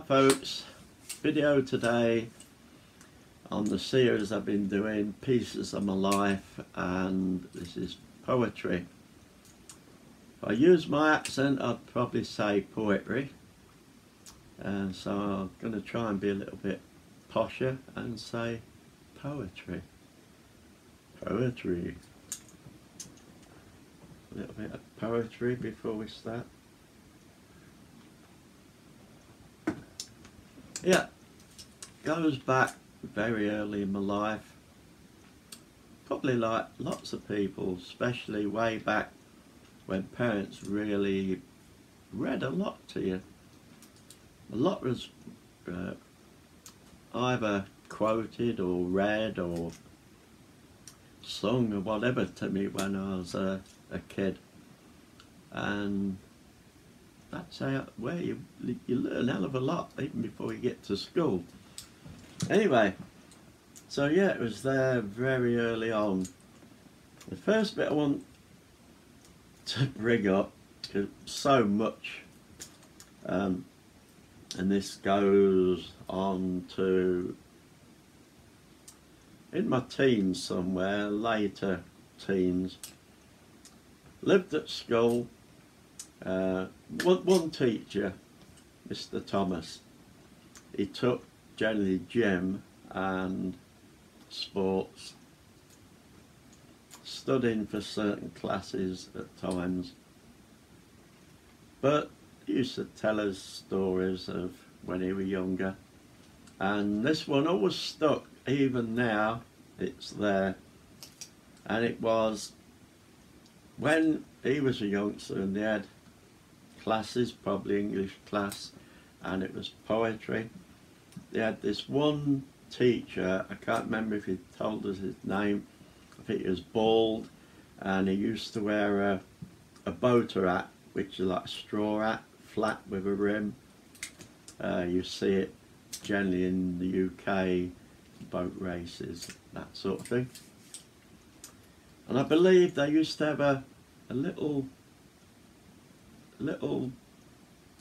Hi folks, video today on the series I've been doing, Pieces of My Life, and this is poetry. If I use my accent I'd probably say poetry, and so I'm going to try and be a little bit posher and say poetry. Poetry. A little bit of poetry before we start. Yeah, goes back very early in my life, probably like lots of people, especially way back when parents really read a lot to you. A lot was either quoted or read or sung or whatever to me when I was a kid, and that's where you learn a hell of a lot even before you get to school. Anyway, so yeah, it was there very early on. The first bit I want to bring up, because so much, and this goes on to in my teens somewhere, later teens. Lived at school. One teacher, Mr. Thomas, he took generally gym and sports, stood in for certain classes at times, but he used to tell us stories of when he was younger, and this one always stuck. Even now it's there, and it was when he was a youngster and they had classes, probably English class, and it was poetry. They had this one teacher, I can't remember if he told us his name. I think he was bald, and he used to wear a boater hat, which is like a straw hat, flat with a rim. You see it generally in the UK, boat races, that sort of thing. And I believe they used to have a little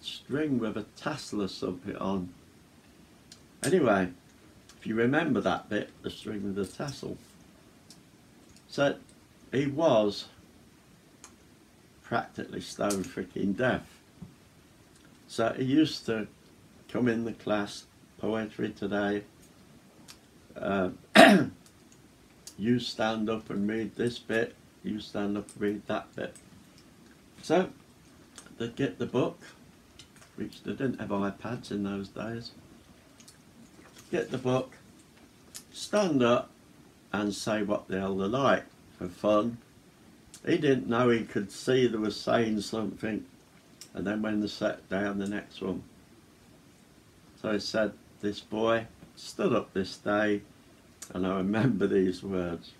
string with a tassel or something on. Anyway, if you remember that bit, the string with the tassel. So he was practically stone freaking deaf. So he used to come in the class, poetry today, you stand up and read this bit, you stand up and read that bit. So they'd get the book, which they didn't have iPads in those days. Get the book, stand up and say what the hell they like for fun. He didn't know he could see they were saying something, and then when they sat down, the next one. So he said, this boy stood up this day, and I remember these words.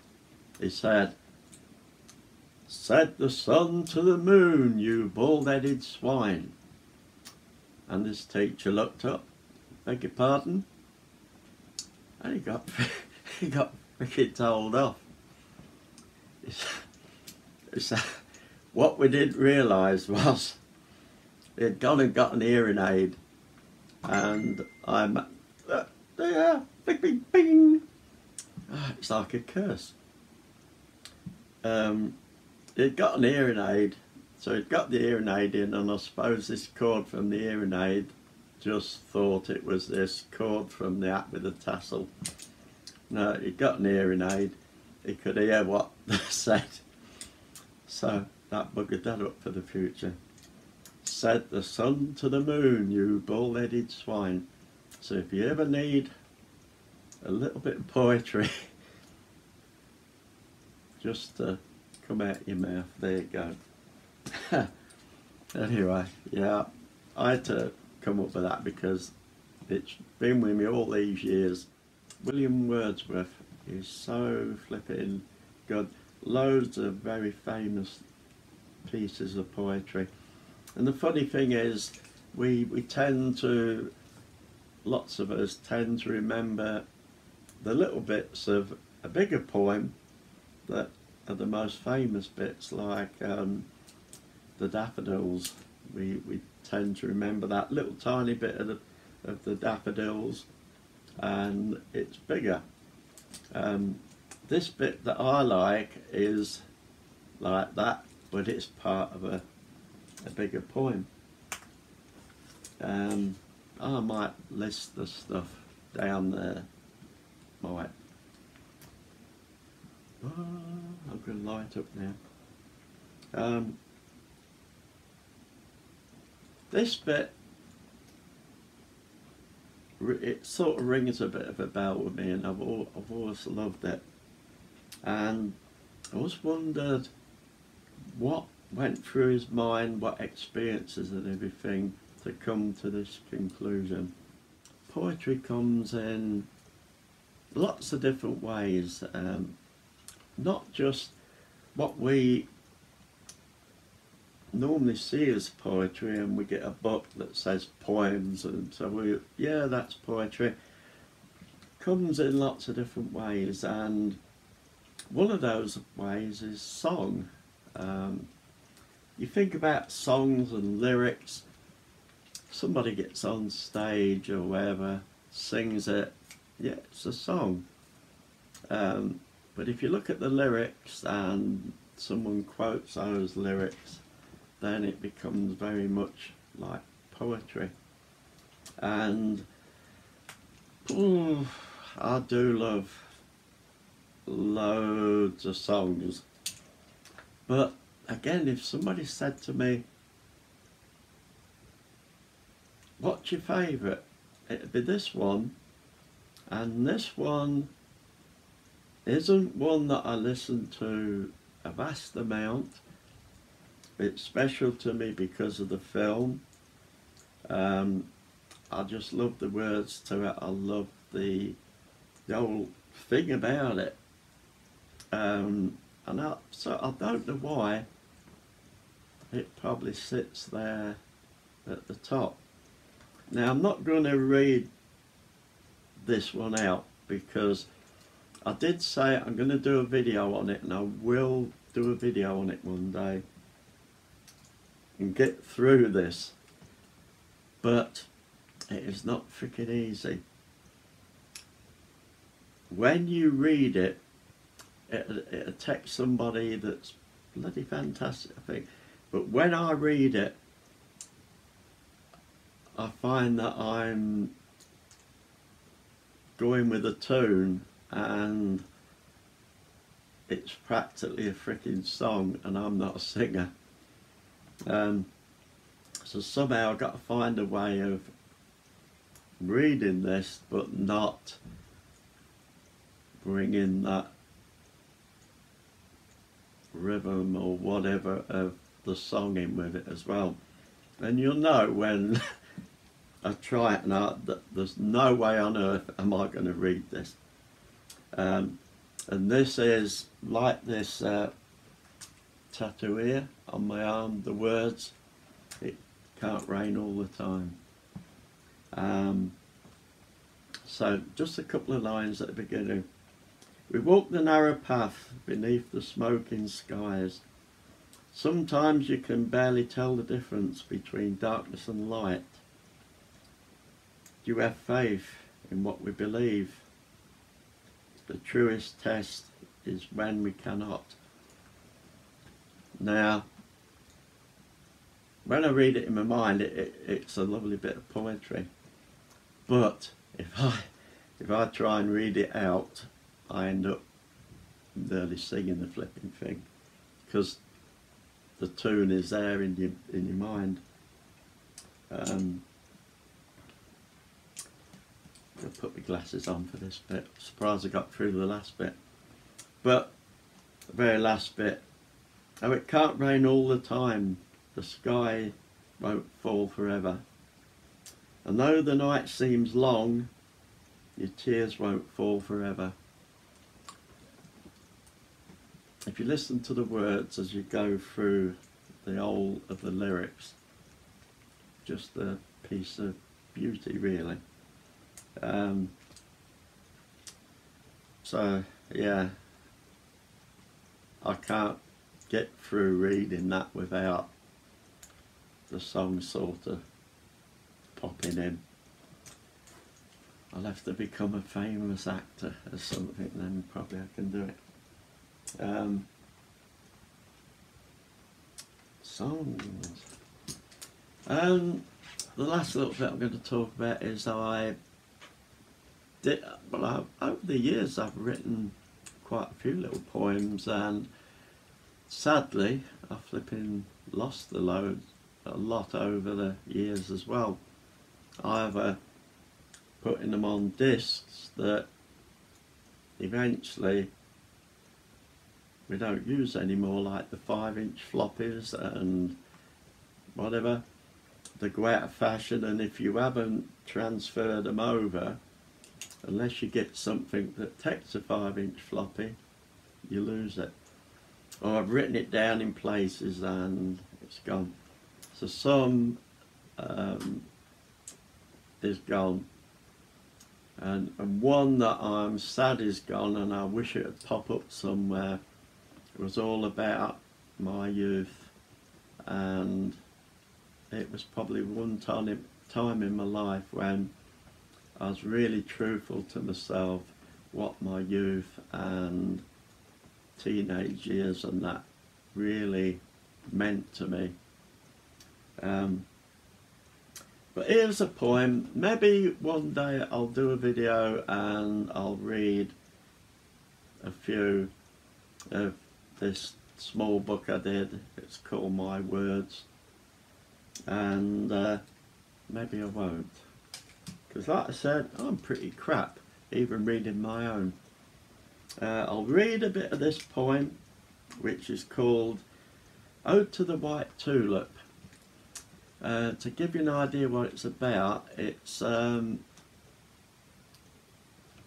He said the sun to the moon, you bald-headed swine. And this teacher looked up, beg your pardon? And he got freaking told off. He said, what we didn't realise was he had gone and got an hearing aid, and I'm there, bing, bing, bing. It's like a curse. He'd got an hearing aid, so he'd got the hearing aid in, and I suppose this cord from the hearing aid just thought it was this cord from the hat with the tassel. No, he'd got an hearing aid, he could hear what they said, so that buggered that up for the future. Said the sun to the moon, you bald-headed swine. So if you ever need a little bit of poetry just to come out your mouth, there you go. Anyway, yeah, I had to come up with that because it's been with me all these years. William Wordsworth is so flipping good. Loads of very famous pieces of poetry. And the funny thing is, we tend to, lots of us tend to remember the little bits of a bigger poem that are the most famous bits, like the daffodils. We tend to remember that little tiny bit of of the daffodils, and it's bigger. This bit that I like is like that, but it's part of a bigger poem. I might list the stuff down there. Might. Oh, I'm going to light up now. This bit, it sort of rings a bit of a bell with me, and I've always loved it. And I always wondered what went through his mind, what experiences and everything to come to this conclusion. Poetry comes in lots of different ways, not just what we normally see as poetry, and we get a book that says poems, and so yeah, that's poetry. Comes in lots of different ways, and one of those ways is song. You think about songs and lyrics, somebody gets on stage or wherever, sings it, yeah, it's a song. But if you look at the lyrics and someone quotes those lyrics, then it becomes very much like poetry. And I do love loads of songs, but again, if somebody said to me, what's your favourite? It'd be this one, and this one isn't one that I listen to a vast amount. It's special to me because of the film. I just love the words to it. I love the whole thing about it. So I don't know why it probably sits there at the top. Now, I'm not going to read this one out because I did say I'm going to do a video on it, and I will do a video on it one day and get through this, but it is not freaking easy. When you read it, it'll take somebody that's bloody fantastic, I think. But when I read it, I find that I'm going with a tune, and it's practically a freaking song, and I'm not a singer. So somehow I've got to find a way of reading this, but not bringing that rhythm or whatever of the song in with it as well. And you'll know when I try it, and there's no way on earth am I going to read this. And this is like this tattoo here on my arm, the words, it can't rain all the time. So just a couple of lines at the beginning. We walk the narrow path beneath the smoking skies. Sometimes you can barely tell the difference between darkness and light. Do you have faith in what we believe? The truest test is when we cannot. Now, when I read it in my mind, it's a lovely bit of poetry. But if I try and read it out, I end up nearly singing the flipping thing, because the tune is there in your mind. I'll put my glasses on for this bit. Surprised I got through the last bit. But the very last bit. Oh, it can't rain all the time. The sky won't fall forever. And though the night seems long, your tears won't fall forever. If you listen to the words as you go through the whole of the lyrics, just a piece of beauty, really. So yeah, I can't get through reading that without the song sort of popping in. I'll have to become a famous actor or something, then probably I can do it. Songs. And the last little bit I'm going to talk about is over the years I've written quite a few little poems, and sadly I've flipping lost a lot over the years as well. Either putting them on discs that eventually we don't use anymore, like the 5-inch floppies and whatever. They go out of fashion, and if you haven't transferred them over, unless you get something that takes a 5-inch floppy, you lose it. Or I've written it down in places and it's gone. So some is gone, and one that I'm sad is gone, and I wish it would pop up somewhere. It was all about my youth, and it was probably one time in my life when I was really truthful to myself what my youth and teenage years and that really meant to me. But here's a poem. Maybe one day I'll do a video and I'll read a few of this small book I did. It's called My Words, and maybe I won't, because like I said, I'm pretty crap even reading my own. I'll read a bit of this poem, which is called Ode to the White Tulip. To give you an idea what it's about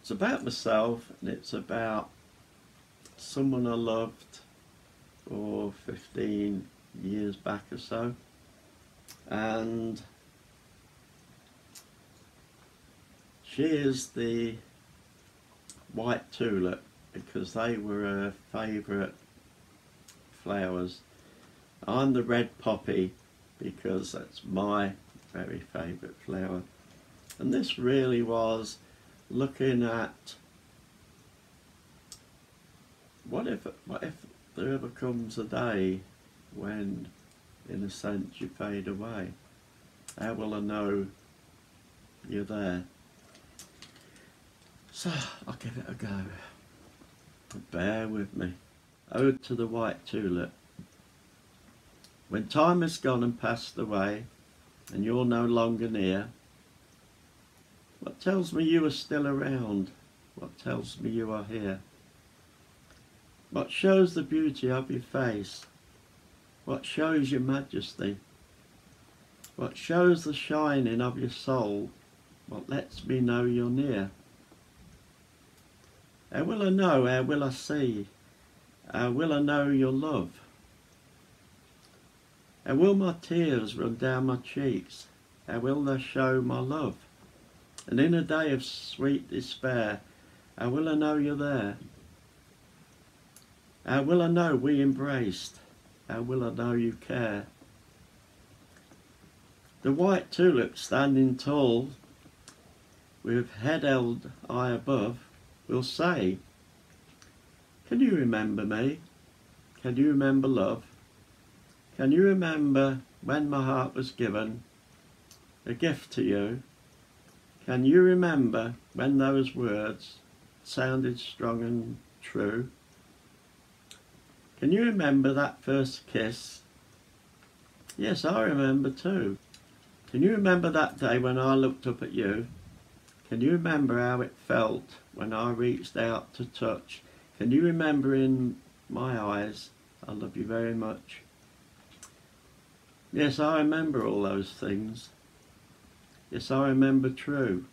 about myself, and it's about someone I loved for 15 years back or so, and she is the white tulip because they were her favourite flowers. I'm the red poppy because that's my very favourite flower. And this really was looking at what if there ever comes a day when, in a sense, you fade away. How will I know you're there? So I'll give it a go. Bear with me. Ode to the White Tulip. When time has gone and passed away, and you're no longer near, what tells me you are still around? What tells me you are here? What shows the beauty of your face? What shows your majesty? What shows the shining of your soul? What lets me know you're near? How will I know? How will I see? How will I know your love? How will my tears run down my cheeks? How will they show my love? And in a day of sweet despair, how will I know you're there? How will I know we embraced? How will I know you care? The white tulip standing tall, with head held high above, will say, can you remember me? Can you remember love? Can you remember when my heart was given a gift to you? Can you remember when those words sounded strong and true? Can you remember that first kiss? Yes, I remember too. Can you remember that day when I looked up at you? Can you remember how it felt when I reached out to touch? Can you remember in my eyes, I love you very much? Yes, I remember all those things. Yes, I remember true.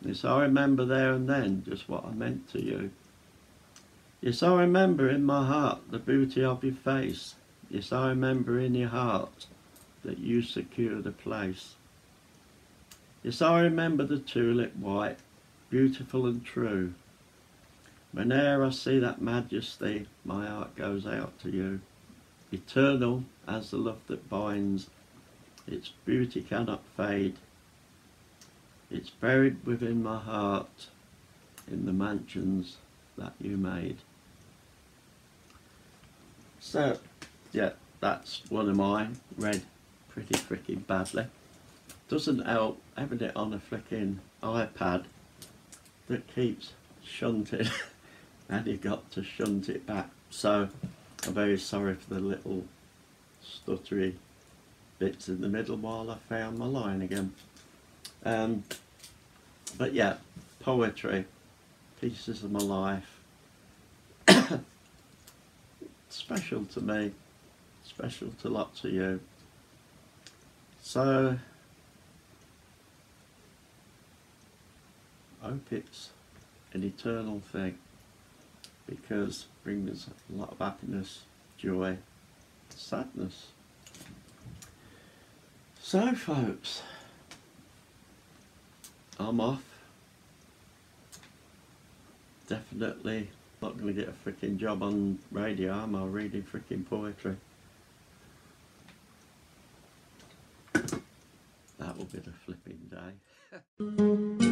Yes, I remember there and then just what I meant to you. Yes, I remember in my heart the beauty of your face. Yes, I remember in your heart that you secured a place. Yes, I remember the tulip white, beautiful and true. Whene'er I see that majesty, my heart goes out to you. Eternal as the love that binds, its beauty cannot fade. It's buried within my heart in the mansions that you made. So, yeah, that's one of mine. Read pretty freaking badly. Doesn't help having it on a freaking iPad that keeps shunting and you got to shunt it back. So I'm very sorry for the little stuttery bits in the middle while I found my line again. But yeah, poetry, pieces of my life. Special to me, special to lots of you. So I hope it's an eternal thing, because it brings a lot of happiness, joy, sadness. So folks, I'm off. Definitely not going to get a freaking job on radio, am I, reading freaking poetry? That will be the flipping day.